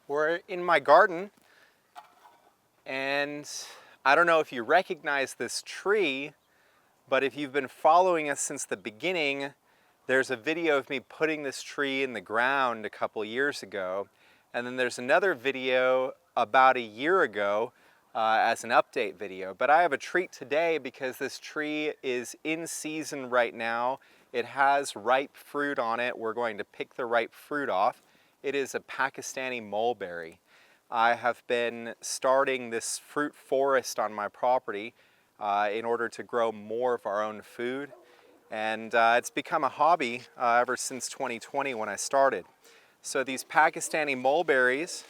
We're in my garden, and I don't know if you recognize this tree, but if you've been following us since the beginning, there's a video of me putting this tree in the ground a couple years ago, and then there's another video about a year ago as an update video. But I have a treat today because this tree is in season right now. It has ripe fruit on it. We're going to pick the ripe fruit off. It is a Pakistani mulberry. I have been starting this fruit forest on my property in order to grow more of our own food. And it's become a hobby ever since 2020 when I started. So these Pakistani mulberries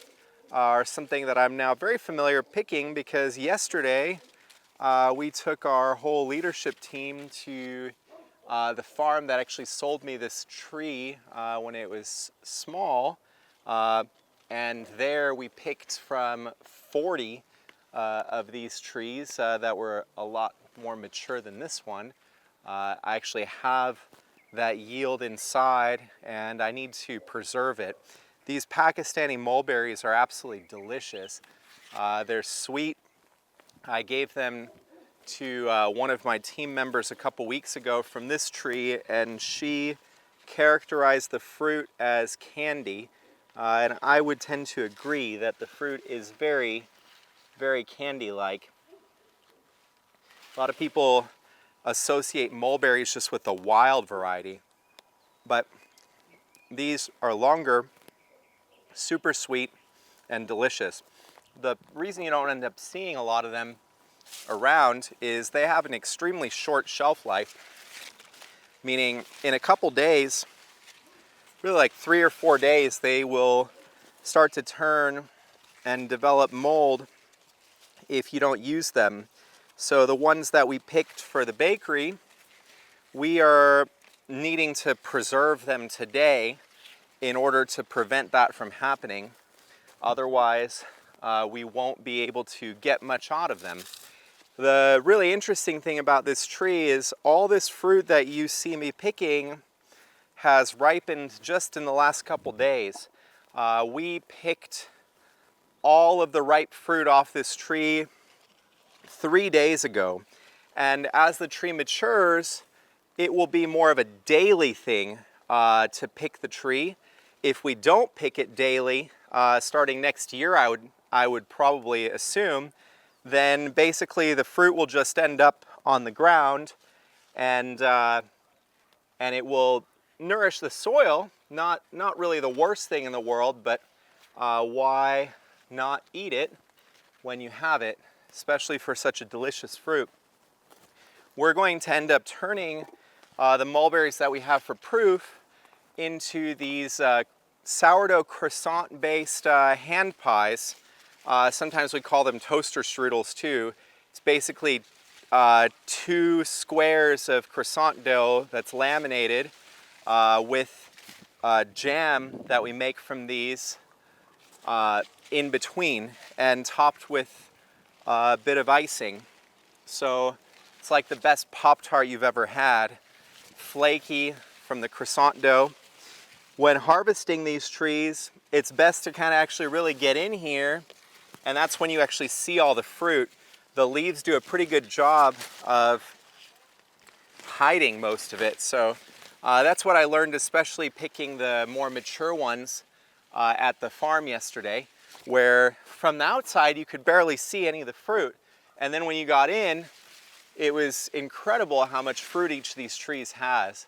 are something that I'm now very familiar picking because yesterday we took our whole leadership team to the farm that actually sold me this tree when it was small, and there we picked from 40 of these trees that were a lot more mature than this one. I actually have that yield inside and I need to preserve it. These Pakistani mulberries are absolutely delicious. They're sweet. I gave them to one of my team members a couple weeks ago from this tree, and she characterized the fruit as candy. And I would tend to agree that the fruit is very, very candy-like. A lot of people associate mulberries just with the wild variety, but these are longer, super sweet, and delicious. The reason you don't end up seeing a lot of them around is they have an extremely short shelf life, meaning in a couple days, really like 3 or 4 days, they will start to turn and develop mold if you don't use them. So the ones that we picked for the bakery, we are needing to preserve them today in order to prevent that from happening. Otherwise, we won't be able to get much out of them. The really interesting thing about this tree is all this fruit that you see me picking has ripened just in the last couple days. We picked all of the ripe fruit off this tree 3 days ago. And as the tree matures, it will be more of a daily thing to pick the tree. If we don't pick it daily, starting next year, I would probably assume, then basically the fruit will just end up on the ground and it will nourish the soil. Not really the worst thing in the world, but why not eat it when you have it, especially for such a delicious fruit. We're going to end up turning the mulberries that we have for proof into these sourdough croissant-based hand pies. Sometimes we call them toaster strudels too. It's basically 2 squares of croissant dough that's laminated with jam that we make from these in between and topped with a bit of icing. So it's like the best Pop-Tart you've ever had. Flaky from the croissant dough. When harvesting these trees, it's best to kind of actually really get in here, and that's when you actually see all the fruit. The leaves do a pretty good job of hiding most of it. So that's what I learned, especially picking the more mature ones at the farm yesterday, where from the outside you could barely see any of the fruit. And then when you got in, it was incredible how much fruit each of these trees has.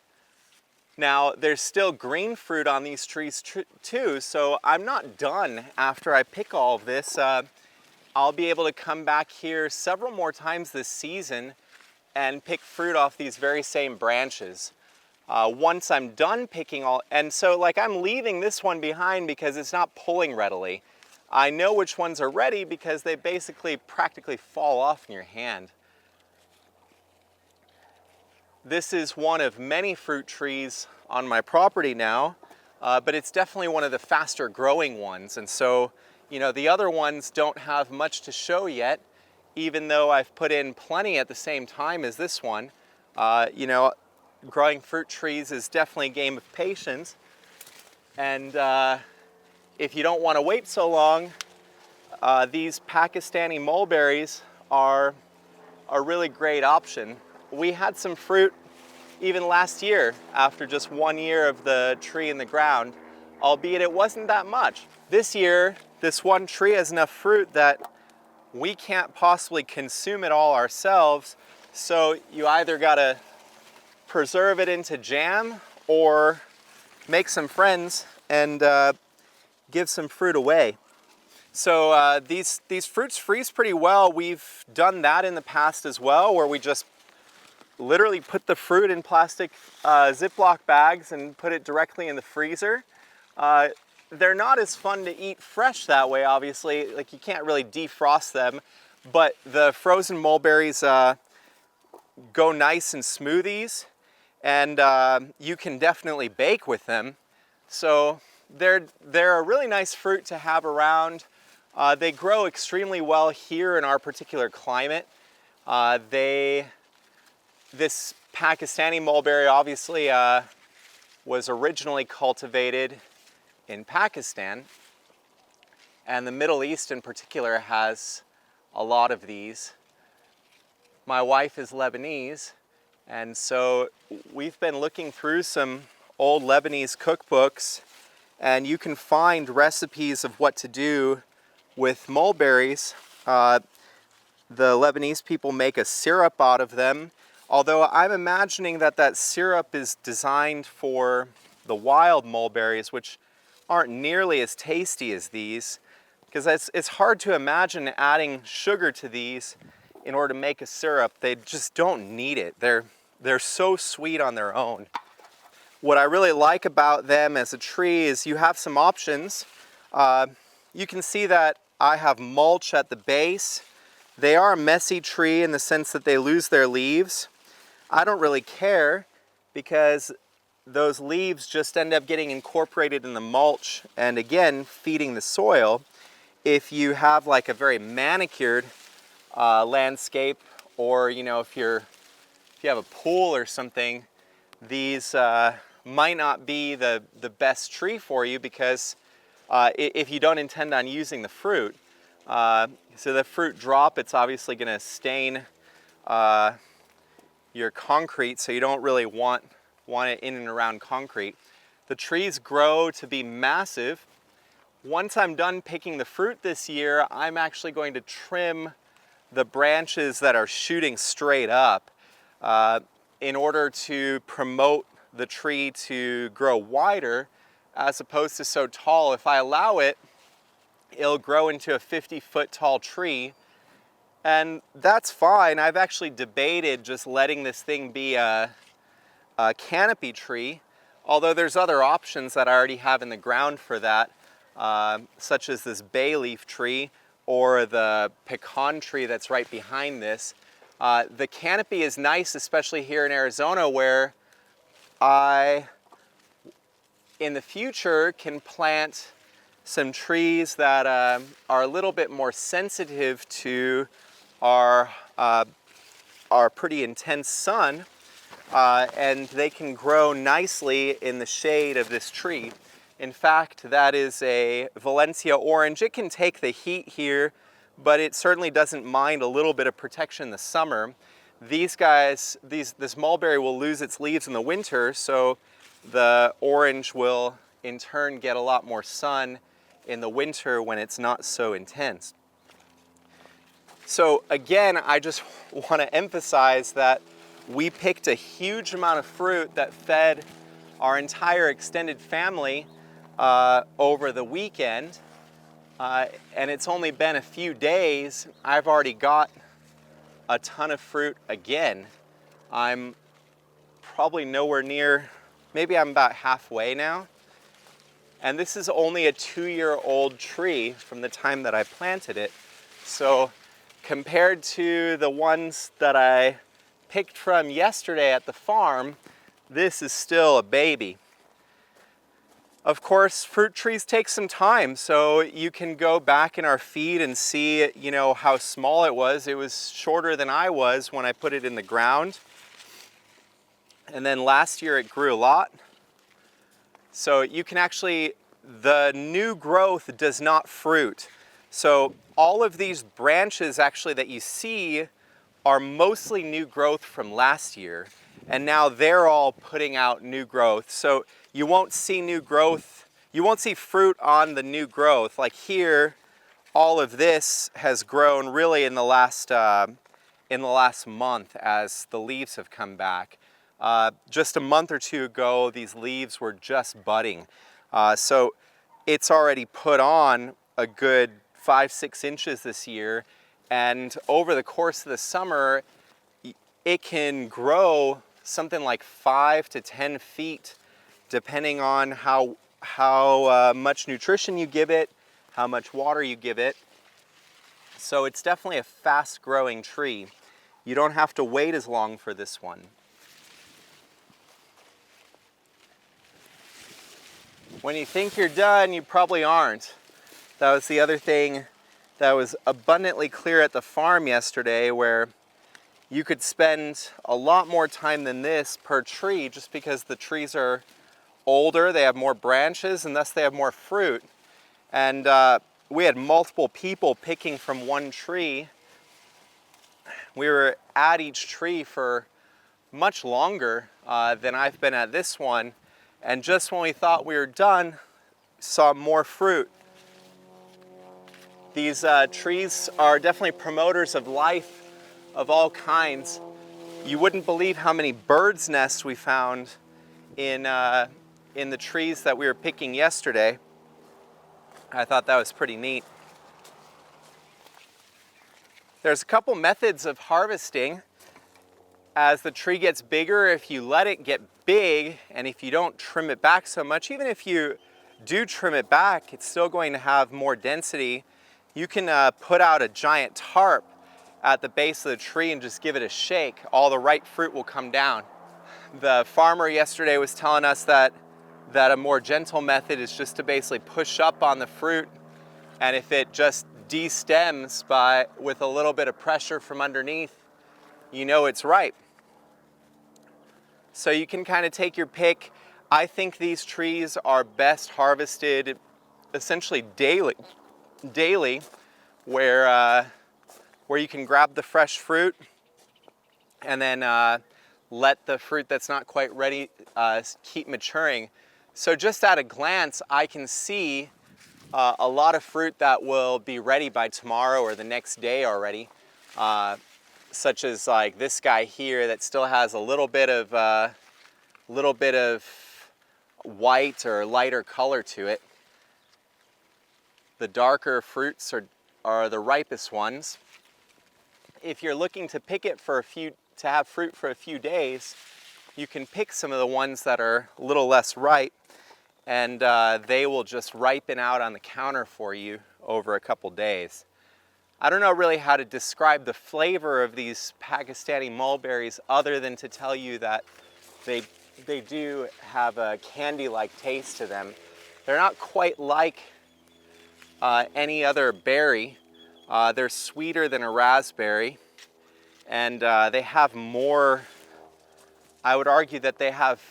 Now, there's still green fruit on these trees too, so I'm not done after I pick all of this. I'll be able to come back here several more times this season and pick fruit off these very same branches. Once I'm done picking all, and so like I'm leaving this one behind because it's not pulling readily. I know which ones are ready because they basically practically fall off in your hand. This is one of many fruit trees on my property now, but it's definitely one of the faster growing ones. And so, you know, the other ones don't have much to show yet, even though I've put in plenty at the same time as this one. You know, growing fruit trees is definitely a game of patience. And if you don't want to wait so long, these Pakistani mulberries are a really great option. We had some fruit even last year after just 1 year of the tree in the ground, albeit it wasn't that much. This year, this one tree has enough fruit that we can't possibly consume it all ourselves, so you either gotta preserve it into jam or make some friends and give some fruit away. So these fruits freeze pretty well. We've done that in the past as well, where we just literally put the fruit in plastic Ziploc bags and put it directly in the freezer. They're not as fun to eat fresh that way, obviously. Like, you can't really defrost them, but the frozen mulberries go nice in smoothies, and you can definitely bake with them. So they're a really nice fruit to have around. They grow extremely well here in our particular climate. This Pakistani mulberry obviously was originally cultivated in Pakistan, and the Middle East in particular has a lot of these. My wife is Lebanese, and so we've been looking through some old Lebanese cookbooks, and you can find recipes of what to do with mulberries. The Lebanese people make a syrup out of them, although I'm imagining that that syrup is designed for the wild mulberries, which aren't nearly as tasty as these, because it's hard to imagine adding sugar to these in order to make a syrup. They just don't need it. They're so sweet on their own. What I really like about them as a tree is you have some options. You can see that I have mulch at the base. They are a messy tree in the sense that they lose their leaves. I don't really care, because those leaves just end up getting incorporated in the mulch and, again, feeding the soil. If you have like a very manicured landscape, or if you have a pool or something, these might not be the best tree for you, because if you don't intend on using the fruit. So the fruit drop, it's obviously going to stain your concrete, so you don't really want it in and around concrete. The trees grow to be massive. Once I'm done picking the fruit this year, I'm actually going to trim the branches that are shooting straight up in order to promote the tree to grow wider as opposed to so tall. If I allow it, it'll grow into a 50-foot tall tree, and that's fine. I've actually debated just letting this thing be a canopy tree, although there's other options that I already have in the ground for that, such as this bay leaf tree or the pecan tree that's right behind this. The canopy is nice, especially here in Arizona, where I, in the future, can plant some trees that are a little bit more sensitive to our pretty intense sun, and they can grow nicely in the shade of this tree. In fact, that is a Valencia orange. It can take the heat here, but it certainly doesn't mind a little bit of protection in the summer. These guys, this mulberry will lose its leaves in the winter, so the orange will in turn get a lot more sun in the winter when it's not so intense. So again, I just want to emphasize that we picked a huge amount of fruit that fed our entire extended family over the weekend, and it's only been a few days. I've already got a ton of fruit again. I'm probably nowhere near, maybe I'm about halfway now. And this is only a 2-year-old tree from the time that I planted it. So compared to the ones that I picked from yesterday at the farm, this is still a baby. Of course, fruit trees take some time, so you can go back in our feed and see, how small it was. It was shorter than I was when I put it in the ground. And then last year it grew a lot. So you can actually, the new growth does not fruit. So all of these branches actually that you see are mostly new growth from last year, and now they're all putting out new growth. So you won't see new growth, you won't see fruit on the new growth. Like here, all of this has grown really in the last month as the leaves have come back. Just a month or two ago, these leaves were just budding. So it's already put on a good 5-6 inches this year, and over the course of the summer it can grow something like 5 to 10 feet depending on how much nutrition you give it, how much water you give it. So it's definitely a fast growing tree. You don't have to wait as long for this one. When you think you're done, you probably aren't. That was the other thing that was abundantly clear at the farm yesterday, where you could spend a lot more time than this per tree just because the trees are older, they have more branches, and thus they have more fruit. And we had multiple people picking from one tree. We were at each tree for much longer than I've been at this one. And just when we thought we were done, saw more fruit. These trees are definitely promoters of life of all kinds. You wouldn't believe how many birds' nests we found in the trees that we were picking yesterday. I thought that was pretty neat. There's a couple methods of harvesting. As the tree gets bigger, if you let it get big and if you don't trim it back so much, even if you do trim it back, it's still going to have more density. You can put out a giant tarp at the base of the tree and just give it a shake. All the ripe fruit will come down. The farmer yesterday was telling us that a more gentle method is just to basically push up on the fruit, and if it just de-stems with a little bit of pressure from underneath, you know it's ripe. So you can kind of take your pick. I think these trees are best harvested essentially daily, where you can grab the fresh fruit and then let the fruit that's not quite ready keep maturing. So just at a glance, I can see a lot of fruit that will be ready by tomorrow or the next day already. Such as like this guy here that still has a little bit of white or lighter color to it. The darker fruits are the ripest ones. If you're looking to pick it to have fruit for a few days, you can pick some of the ones that are a little less ripe, and they will just ripen out on the counter for you over a couple days. I don't know really how to describe the flavor of these Pakistani mulberries other than to tell you that they do have a candy-like taste to them. They're not quite like any other berry. They're sweeter than a raspberry, and they have more, I would argue that they have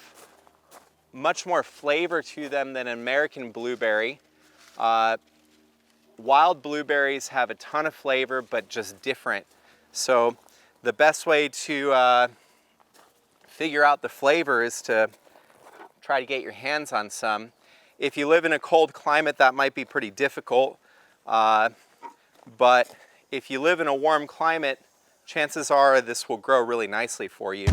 much more flavor to them than an American blueberry. Wild blueberries have a ton of flavor, but just different. So the best way to figure out the flavor is to try to get your hands on some. If you live in a cold climate, that might be pretty difficult. But if you live in a warm climate, chances are this will grow really nicely for you.